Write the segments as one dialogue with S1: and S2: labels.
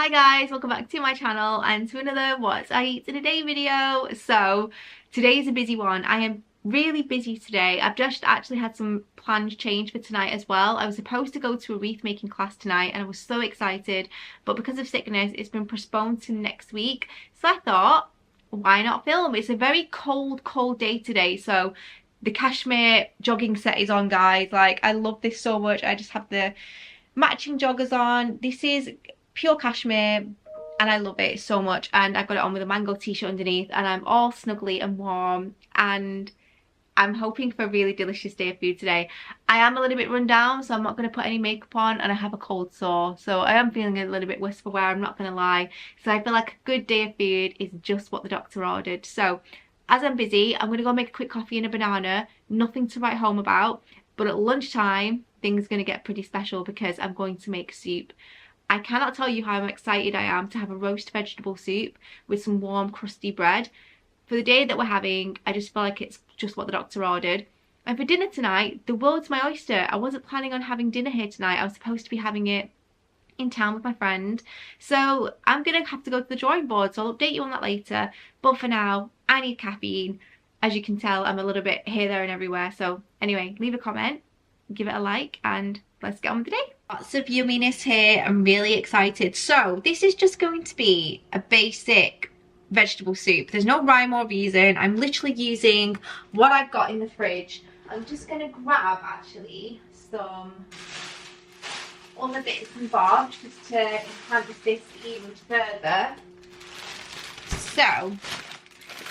S1: Hi guys, welcome back to my channel and to another What I Eat in a Day video. So today is a busy one. I am really busy today. I've just actually had some plans change for tonight as well. I was supposed to go to a wreath making class tonight and I was so excited, but because of sickness it's been postponed to next week. So I thought, why not film? It's a very cold day today, so the cashmere jogging set is on, guys. Like, I love this so much. I just have the matching joggers on. This is pure cashmere and I love it so much, and I've got it on with a mango t-shirt underneath and I'm all snuggly and warm, and I'm hoping for a really delicious day of food today. I am a little bit run down, so I'm not going to put any makeup on, and I have a cold sore, so I am feeling a little bit worse for wear, I'm not going to lie. So I feel like a good day of food is just what the doctor ordered. So as I'm busy, I'm going to go make a quick coffee and a banana. Nothing to write home about, but at lunchtime things are going to get pretty special because I'm going to make soup. I cannot tell you how excited I am to have a roast vegetable soup with some warm crusty bread. For the day that we're having, I just feel like it's just what the doctor ordered. And for dinner tonight, the world's my oyster. I wasn't planning on having dinner here tonight. I was supposed to be having it in town with my friend. So I'm going to have to go to the drawing board, so I'll update you on that later. But for now, I need caffeine. As you can tell, I'm a little bit here, there and everywhere. So anyway, leave a comment, give it a like, and let's get on with the day. Lots of yumminess here. I'm really excited. So this is just going to be a basic vegetable soup. There's no rhyme or reason. I'm literally using what I've got in the fridge. I'm just going to grab actually some other bits and bobs just to enhance this even further. So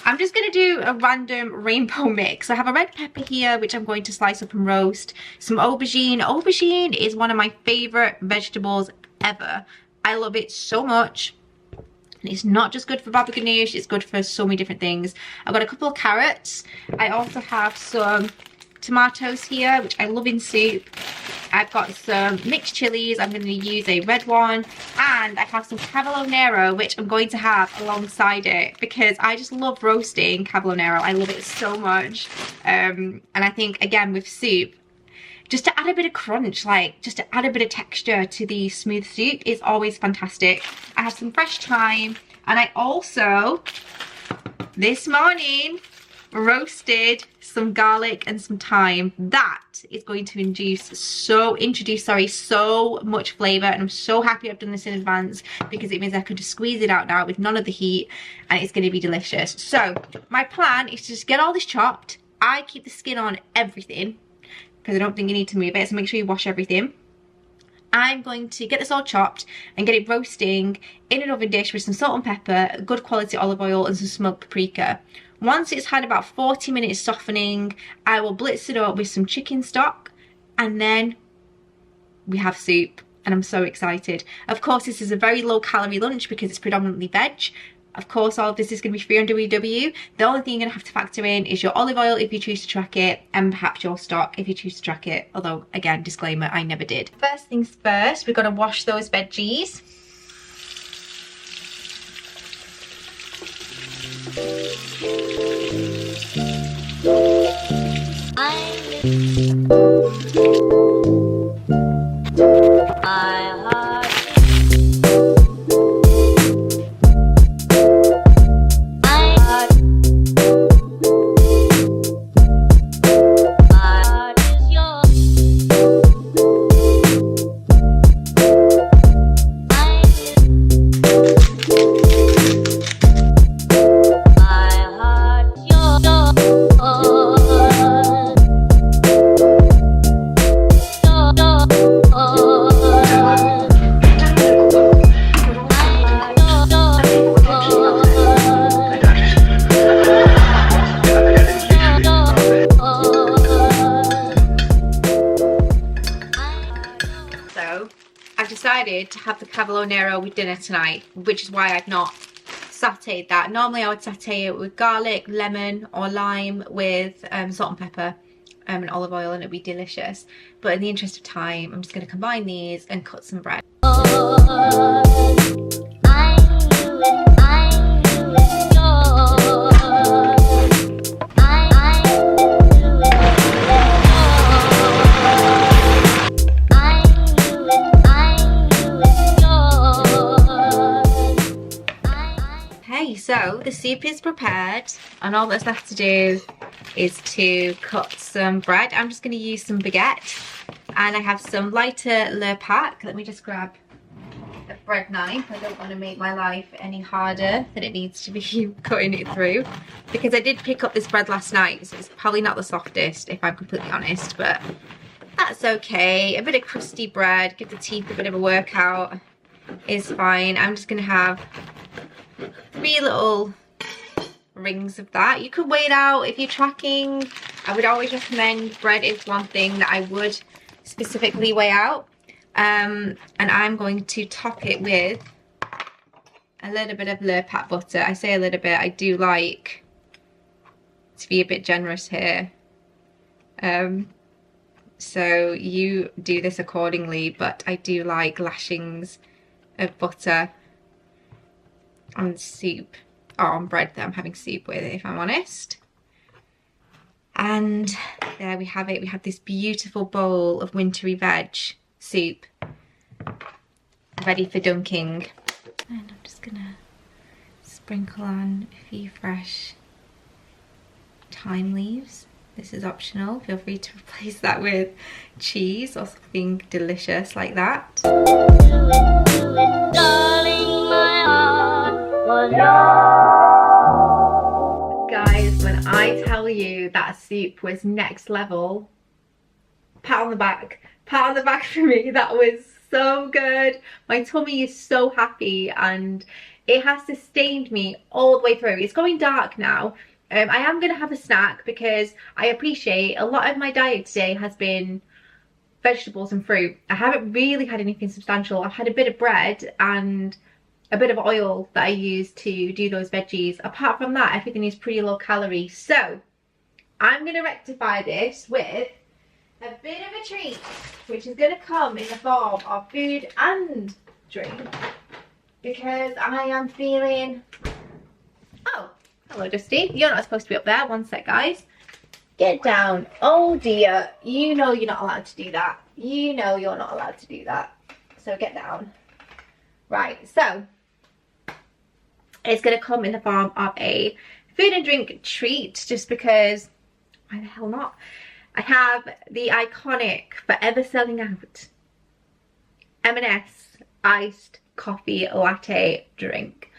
S1: I'm just going to do a random rainbow mix. I have a red pepper here, which I'm going to slice up and roast. Some aubergine. Aubergine is one of my favourite vegetables ever. I love it so much. And it's not just good for baba ganoush, it's good for so many different things. I've got a couple of carrots. I also have some tomatoes here, which I love in soup. I've got some mixed chilies. I'm going to use a red one, and I have some cavolo nero, which I'm going to have alongside it because I just love roasting cavolo nero. I love it so much, and I think again with soup, just to add a bit of crunch, like just to add a bit of texture to the smooth soup is always fantastic. I have some fresh thyme, and I also this morning roasted some garlic and some thyme. That is going to introduce so much flavour, and I'm so happy I've done this in advance because it means I can just squeeze it out now with none of the heat, and it's going to be delicious. So my plan is to just get all this chopped. I keep the skin on everything because I don't think you need to move it, so make sure you wash everything. I'm going to get this all chopped and get it roasting in an oven dish with some salt and pepper, good quality olive oil and some smoked paprika. Once it's had about 40 minutes softening, I will blitz it up with some chicken stock, and then we have soup, and I'm so excited. Of course, this is a very low calorie lunch because it's predominantly veg. Of course, all of this is going to be free on WW. The only thing you're going to have to factor in is your olive oil if you choose to track it, and perhaps your stock if you choose to track it. Although, again, disclaimer, I never did. First things first, we've got to wash those veggies. To have the cavolo nero with dinner tonight, which is why I've not sauteed that. Normally I would saute it with garlic, lemon or lime with salt and pepper and olive oil, and it'd be delicious, but in the interest of time I'm just going to combine these and cut some bread. So the soup is prepared and all that's left to do is to cut some bread. I'm just going to use some baguette and I have some lighter Le Pack. Let me just grab a bread knife. I don't want to make my life any harder than it needs to be cutting it through, because I did pick up this bread last night, so it's probably not the softest if I'm completely honest, but that's okay. A bit of crusty bread, give the teeth a bit of a workout is fine. I'm just going to have 3 little rings of that. You could weigh it out if you're tracking. I would always recommend bread is one thing that I would specifically weigh out. And I'm going to top it with a little bit of Le Pack butter. I say a little bit, I do like to be a bit generous here. So you do this accordingly, but I do like lashings of butter on soup, or on bread that I'm having soup with, if I'm honest. And there we have it. We have this beautiful bowl of wintry veg soup ready for dunking. And I'm just gonna sprinkle on a few fresh thyme leaves. This is optional. Feel free to replace that with cheese or something delicious like that. Guys, when I tell you that soup was next level, pat on the back for me. That was so good. My tummy is so happy and it has sustained me all the way through. It's going dark now. I am going to have a snack because I appreciate a lot of my diet today has been vegetables and fruit. I haven't really had anything substantial. I've had a bit of bread and a bit of oil that I use to do those veggies. Apart from that, everything is pretty low calorie. So I'm going to rectify this with a bit of a treat, which is going to come in the form of food and drink, because I am feeling... Oh, hello Dusty, you're not supposed to be up there. One sec guys, get down. Oh dear, you know you're not allowed to do that. You know you're not allowed to do that, so get down. Right, so it's going to come in the form of a food and drink treat, just because why the hell not. I have the iconic Forever Selling Out M&S iced coffee latte drink.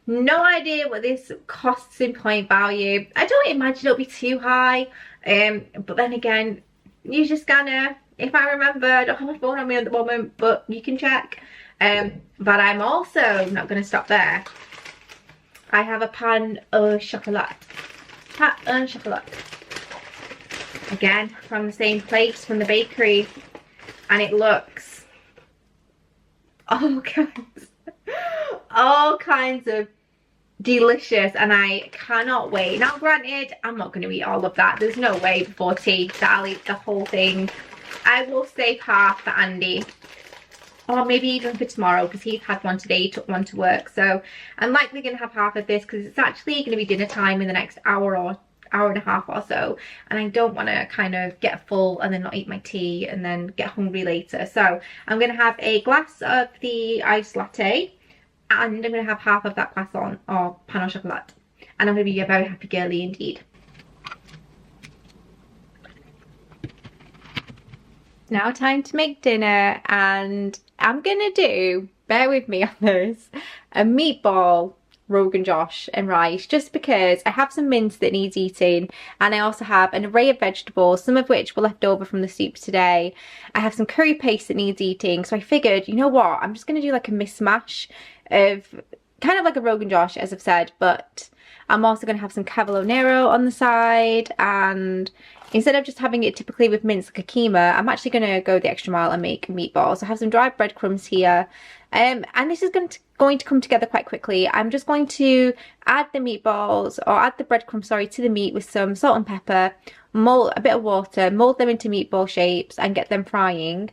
S1: No idea what this costs in point value. I don't imagine it'll be too high, but then again, use your scanner. If I remember, I don't have my phone on me at the moment, but you can check. But I'm also not going to stop there. I have a pan au chocolat. Pan au chocolat. Again, from the same place, from the bakery. And it looks all kinds of delicious, and I cannot wait. Now granted, I'm not going to eat all of that. There's no way before tea that I'll eat the whole thing. I will save half for Andy, or maybe even for tomorrow, because he's had one today. He took one to work, so I'm likely going to have half of this because it's actually going to be dinner time in the next hour or hour and a half or so, and I don't want to kind of get full and then not eat my tea and then get hungry later. So I'm going to have a glass of the iced latte, and I'm going to have half of that croissant or pan au chocolat, and I'm going to be a very happy girly indeed. Now time to make dinner, and I'm going to do, bear with me on this, a meatball Rogan Josh and rice, just because I have some mince that needs eating, and I also have an array of vegetables, some of which were left over from the soup today. I have some curry paste that needs eating, so I figured, you know what, I'm just going to do like a mismatch of kind of like a Rogan Josh, as I've said, but I'm also going to have some cavolo nero on the side, and instead of just having it typically with mince like a keema, I'm actually going to go the extra mile and make meatballs. I have some dried breadcrumbs here, and this is going to come together quite quickly. I'm just going to add the meatballs, or add the breadcrumbs, sorry, to the meat with some salt and pepper, mold a bit of water, mold them into meatball shapes and get them frying.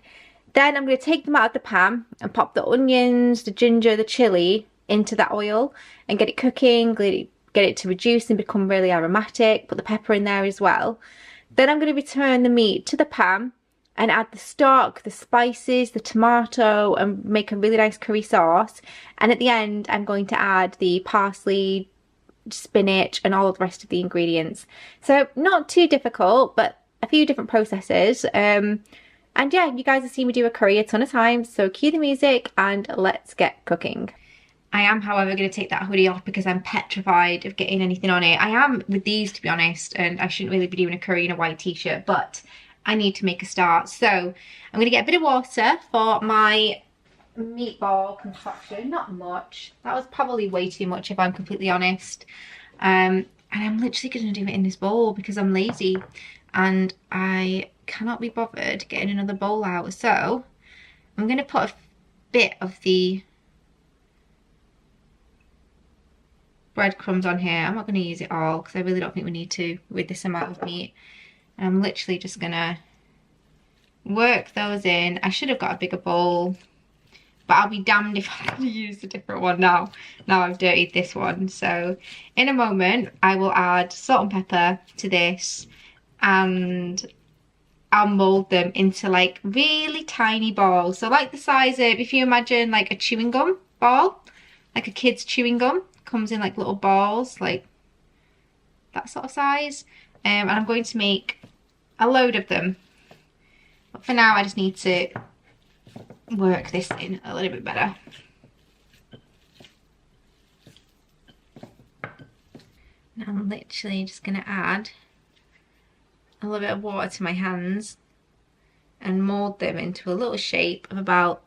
S1: Then I'm going to take them out of the pan and pop the onions, the ginger, the chilli into that oil and get it cooking, get it to reduce and become really aromatic. Put the pepper in there as well. Then I'm going to return the meat to the pan and add the stock, the spices, the tomato, and make a really nice curry sauce. And at the end, I'm going to add the parsley, spinach and all of the rest of the ingredients. So not too difficult, but a few different processes. And yeah, you guys have seen me do a curry a ton of times, so cue the music and let's get cooking. I am, however, going to take that hoodie off because I'm petrified of getting anything on it. I am with these, to be honest, and I shouldn't really be doing a curry in a white t-shirt, but I need to make a start. So I'm going to get a bit of water for my meatball concoction. Not much. That was probably way too much, if I'm completely honest. And I'm literally going to do it in this bowl because I'm lazy and I cannot be bothered getting another bowl out. So I'm going to put a bit of the breadcrumbs on here. I'm not going to use it all because I really don't think we need to with this amount of meat. And I'm literally just going to work those in. I should have got a bigger bowl, but I'll be damned if I use a different one now I've dirtied this one. So in a moment I will add salt and pepper to this and I'll mold them into like really tiny balls. So like the size of, if you imagine like a chewing gum ball, like a kid's chewing gum, comes in like little balls, like that sort of size. And I'm going to make a load of them. But for now I just need to work this in a little bit better. Now I'm literally just going to add a little bit of water to my hands and mold them into a little shape of about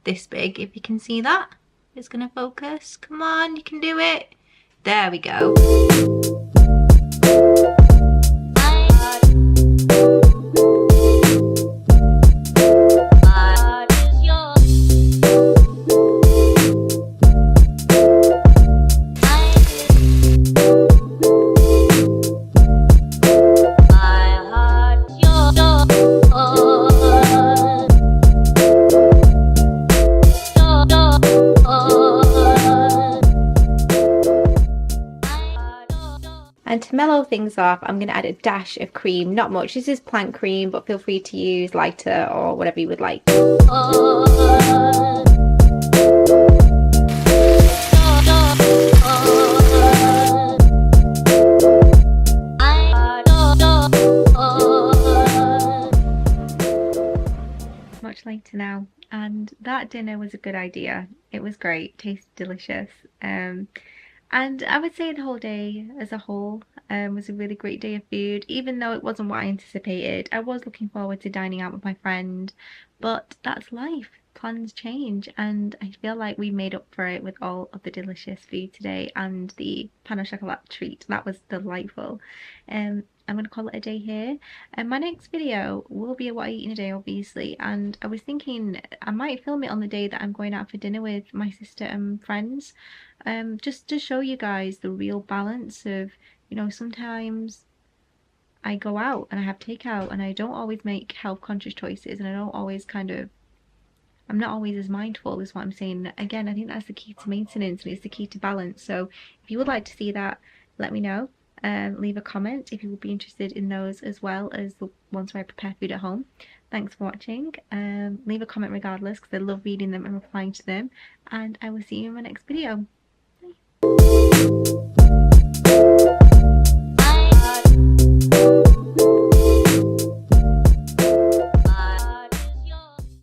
S1: this big, if you can see that. It's going to focus. Come on, you can do it. There we go. And to mellow things off, I'm going to add a dash of cream. Not much. This is plant cream, but feel free to use lighter or whatever you would like. Much later now, and that dinner was a good idea. It was great, tasted delicious. And I would say the whole day as a whole was a really great day of food, even though it wasn't what I anticipated. I was looking forward to dining out with my friend, but that's life. Plans change, and I feel like we made up for it with all of the delicious food today and the pain au chocolat treat. That was delightful. I'm going to call it a day here. And my next video will be a what I eat in a day, obviously. And I was thinking I might film it on the day that I'm going out for dinner with my sister and friends. Just to show you guys the real balance of, you know, sometimes I go out and I have takeout and I don't always make health conscious choices, and I don't always I'm not always as mindful, is what I'm saying. Again, I think that's the key to maintenance and it's the key to balance. So if you would like to see that, let me know. Leave a comment if you would be interested in those as well as the ones where I prepare food at home. Thanks for watching. Leave a comment regardless because I love reading them and replying to them, and I will see you in my next video. Bye.